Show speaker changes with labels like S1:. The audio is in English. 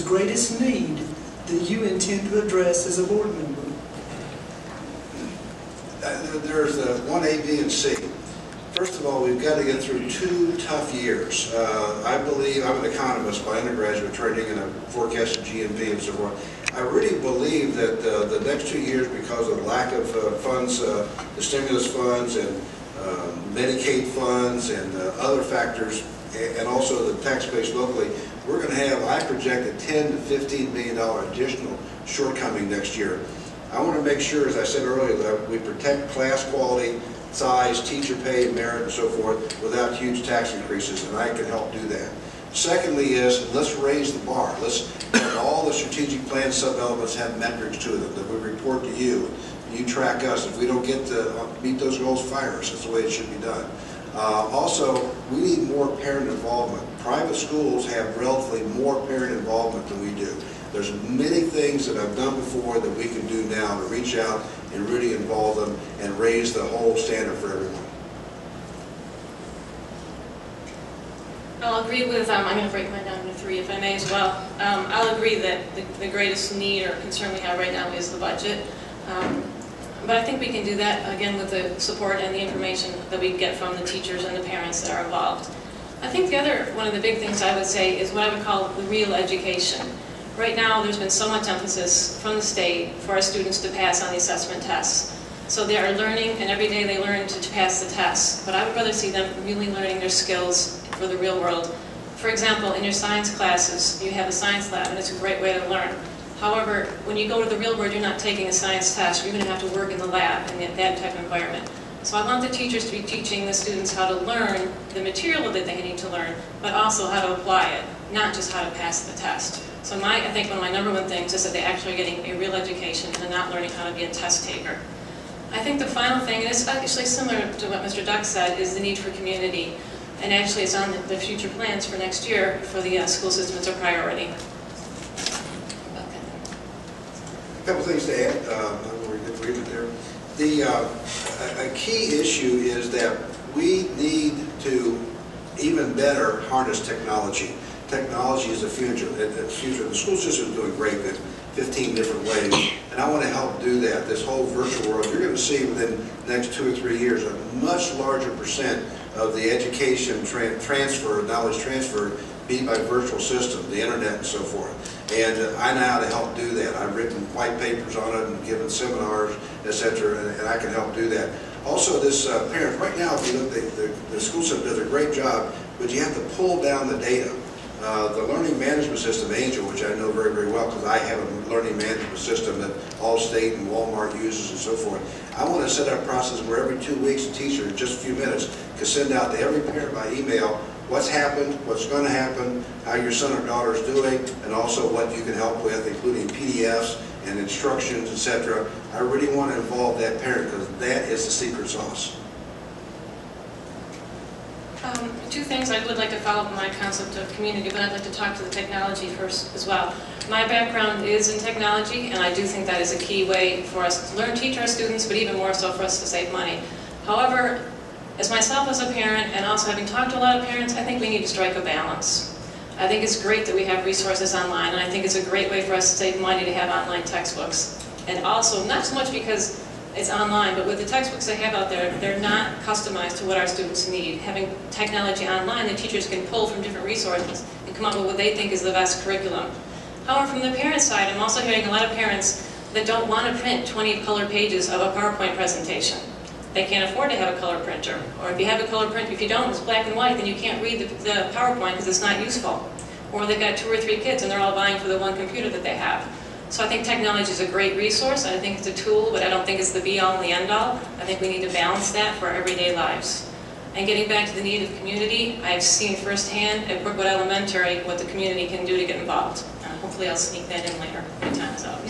S1: greatest need that you intend to address as a board member?
S2: There's 1A, B, and C. First of all, we've got to get through 2 tough years. I believe, I'm an economist by undergraduate training, and I've forecasted GNP and so forth. I really believe that the next 2 years, because of the lack of funds, the stimulus funds and Medicaid funds and other factors, and also the tax base locally, we're going to have, I project, a $10 to $15 million additional shortcoming next year. I want to make sure, as I said earlier, that we protect class quality, size, teacher pay, merit, and so forth without huge tax increases, and I can help do that. Secondly is, let's raise the bar. Let's have all the strategic plan sub-elements have metrics to them that we report to you. You track us. If we don't get to meet those goals, fire us. That's the way it should be done. Also, we need more parent involvement. Private schools have relatively more parent involvement than we do. There's many things that I've done before that we can do now to reach out and really involve them and raise the whole standard for everyone.
S3: I'll agree with, I'm going to break mine down into 3 if I may as well. I'll agree that the greatest need or concern we have right now is the budget. But I think we can do that, again, with the support and the information that we get from the teachers and the parents that are involved. I think the other, one of the big things I would say is what I would call the real education. Right now, there's been so much emphasis from the state for our students to pass on the assessment tests. So they are learning, and every day they learn to pass the tests. But I would rather see them really learning their skills for the real world. For example, in your science classes, you have a science lab, and it's a great way to learn. However, when you go to the real world, you're not taking a science test. You're going to have to work in the lab in that type of environment. So I want the teachers to be teaching the students how to learn the material that they need to learn, but also how to apply it, not just how to pass the test. So I think one of my #1 things is that they actually are getting a real education and not learning how to be a test taker. I think the final thing, and it's actually similar to what Mr. Duck said, is the need for community. And actually it's on the future plans for next year for the school system as a priority.
S2: A couple things to add. We're in agreement there. A key issue is that we need to even better harness technology. Technology is the future. The school system is doing great in 15 different ways, and I want to help do that. This whole virtual world, you're going to see within the next 2 or 3 years a much larger percent of the education transfer, knowledge transfer, be by virtual systems, the internet and so forth. And I know how to help do that. I've written white papers on it and given seminars, etc., and I can help do that. Also, this parents, right now, if you look, the school system does a great job, but you have to pull down the data. The learning management system, Angel, which I know very, very well because I have a learning management system that Allstate and Walmart uses and so forth. I want to set up a process where every 2 weeks a teacher, in just a few minutes, can send out to every parent by email what's happened, what's going to happen, how your son or daughter is doing, and also what you can help with, including PDFs and instructions, etc. I really want to involve that parent because that is the secret sauce.
S3: 2 things. I would like to follow up on my concept of community, but I'd like to talk to the technology first as well. My background is in technology, and I do think that is a key way for us to learn, teach our students, but even more so for us to save money. However, as myself as a parent, and also having talked to a lot of parents, I think we need to strike a balance. I think it's great that we have resources online, and I think it's a great way for us to save money to have online textbooks. And also, not so much because it's online, but with the textbooks they have out there, they're not customized to what our students need. Having technology online, the teachers can pull from different resources and come up with what they think is the best curriculum. However, from the parent side, I'm also hearing a lot of parents that don't want to print 20 color pages of a PowerPoint presentation. They can't afford to have a color printer. Or if you have a color print, if you don't, it's black and white, then you can't read the PowerPoint because it's not useful. Or they've got 2 or 3 kids and they're all vying for the one computer that they have. So I think technology is a great resource, and I think it's a tool, but I don't think it's the be-all and the end-all. I think we need to balance that for our everyday lives. And getting back to the need of community, I've seen firsthand at Brookwood Elementary what the community can do to get involved. Hopefully I'll sneak that in later. My time is up.